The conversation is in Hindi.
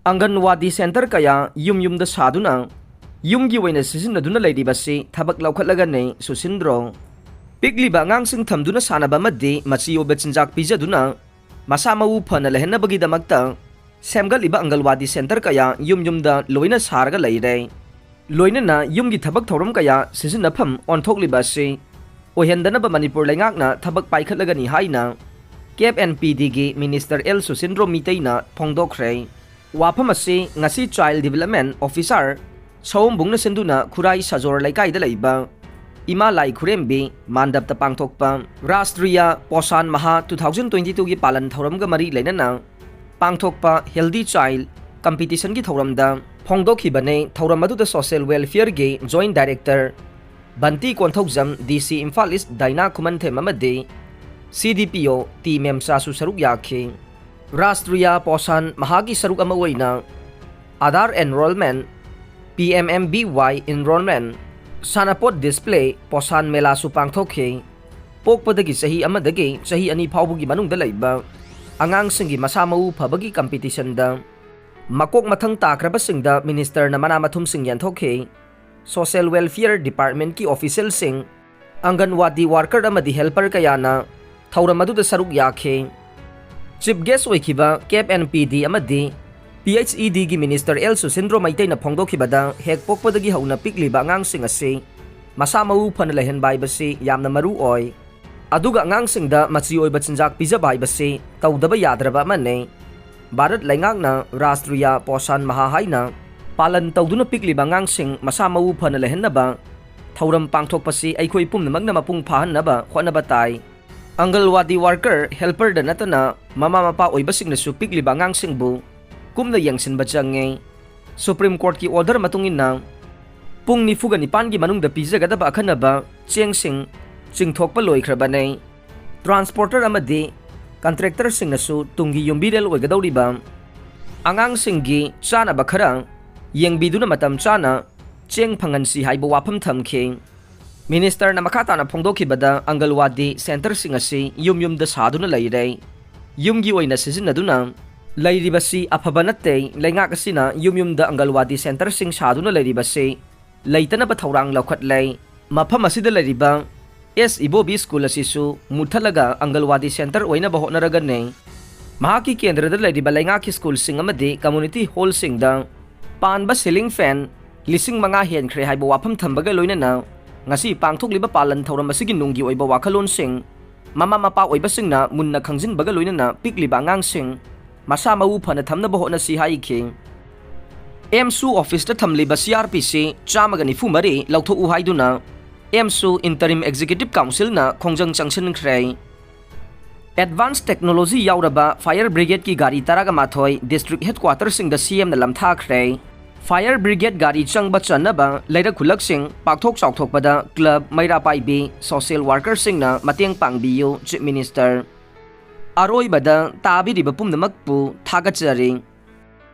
अंगनवाड़ी सेंटर कया युम सादुना युमगी वैना सिजिन्नदुना लैरिबसी थबक लौखटलगने सुसिंद्रो पिगलिबा अंगांसिंग थमदुना सानबा मद्दे मचियोबा चिंजाक पिजदुना मसा मऊ फना लहनबगीदमक्ता सेमगलिबा अंगनवाड़ी सेंटर कया युमदा लोइना सारगा लैरे लोइनना युमगी थबक थौरम कया सिजिन्नफम ओंथोकलिबासी ओहेंदनबा मणिपुर लैंगाकना थबक पाइखटलगनी हाइना केप एनपीडी की मिनिस्टर एल सुसिंद्रो मितैना फोंदोखरे वाफम असी ngasi चाइल्ड डेवलपमेंट ऑफिसर सौम्बुंगना सेंदुना खुराई सजोर लैकाइदा लैबा इमा लाई खुरेंबी मानदबता पांगथोकपा राष्ट्रीय पोषण माह 2022 की पालन थौरमगा मरी लैनना पांगथोकपा हेल्दी चाइल्ड कंपटीशन की थौरमदा फोंदोखिबने थौरम अदुदा सोशल वेलफेयर के joint director Banti Konthoujam DC Imphal east दाइना खुमनथेम अमदे CDPO टी मेमसासु सरुक याखे राष्ट्रीय पोषण माह की सरुक अमा ओइना आधार एनरोलमेंट PMMBY एनरोलमेंट सानापोट डिस्प्ले पोषण मेला पांगथोखे पोकपदगी चही अमदगी चही अनि फाउबगी मनुंगदा लैबा अंगांगसिंगी मसा मऊ फबगी कंपटीशनदा मकोक मथंग ताक्रबसिंगदा मिनिस्टर न मना मथुमसिंग यानथोखे सोशल वेलफेयर डिपार्टमेंट की ऑफिशियल सिंग अंगनवाड़ी वर्कर अमदी हेल्पर कयाना थौरम अदुदा सरुक याखे चीफ गेस्ट ओइखिबा केप एनपीडी अमदी PHED की मिनिस्टर एल सुसिंद्रो मैतैना फोंदोखिबदा हेक पोकपदगी हौना पिकलिबा अंगांगसिंग असे मसा मऊ फन लहनबा हाइबसे यामना मरु ओय अदुगा अंगांगसिंगदा मची ओइबा चिंजाक पिजबा हाइबसे तौदबा याद्रबा अमने भारत लैंगाकना राष्ट्रीय पोषण माह हाइना पालन तौदुना पिकलिबा अंगांगसिंग मसा मऊ फन लहनबा थौरम पांगथोकपसी अइखोइ पुमनमगना मपुंग फाहनबा होनबा ताई अंगनवाड़ी वर्कर हेल्पर द नतना ममा मपा ओइबसिंगनसु पिकलिबा अंगांगसिंगबु कुमना यंगसिनबा चंगे सुप्रीम कोर्ट की ऑर्डर मतुंगिना पुंग निफुगा निपान की मनुंगदा पिजगदबा अखनबा चेंगसिंग चिंगथोकपा लोइख्रबने ट्रांसपोर्टर अमदि कंट्रैक्टर सिंगनसु तुंगी युम्बिरेल ओइगदौरिबा अंगांगसिंगी चानबा खरा यंगबिदुना मतम चाना चेंग फंगनसी हाइबा वाफम थमखे मिनिस्टर न मखाताना फोंदोखिबदा अंगनवाड़ी सेंटर सिंग असि युमदा सादुना लैरे युमगी ओइना सिजिन्नदुना लैरिबसी अफबा नत्ते लैंगाक असिना युमदा अंगनवाड़ी सेंटर सिंग सादुना लैरिबसे लैतनबा थौरांग लौखटलै मफम असिदा लैरिबा एस इबोबी स्कूल असिसु मुथलगा अंगनवाड़ी सेंटर ओइनबा होनरगने महाकी केंद्रदा लैरिबा लैंगाकी स्कूल सिंग अमदि कम्युनिटी हॉल सिंगदा पानबा सीलिंग फैन 5,000 हेनख्रे हाइबा वाफम थंबगा लोइनना ngasi pangthokliba palan thauram asigi nunggi oiba wakhalon sing mama mapa oiba singna munna khangjin baga loinana pikliba angang sing masa mau phana thamna ba hona si hai king MSU office ta thamliba CRPC chamagani fumari lautho u haiduna MSU interim executive council na khongjang changsin khrai advanced technology yauraba fire brigade ki gari taraga mathoi district headquarters sing da CM na lamtha khrai fire brigade गाड़ी चंगबा चन्नबा लैरा खुलकसिंग पाकथोक चाउथोकबदा क्लब मैरा पाइबी सोशल वर्कर सिंगना मतेंग पांगबियो चीफ मिनिस्टर अरोइबदा ताबिरिबा पुमनमकपु थागचरी।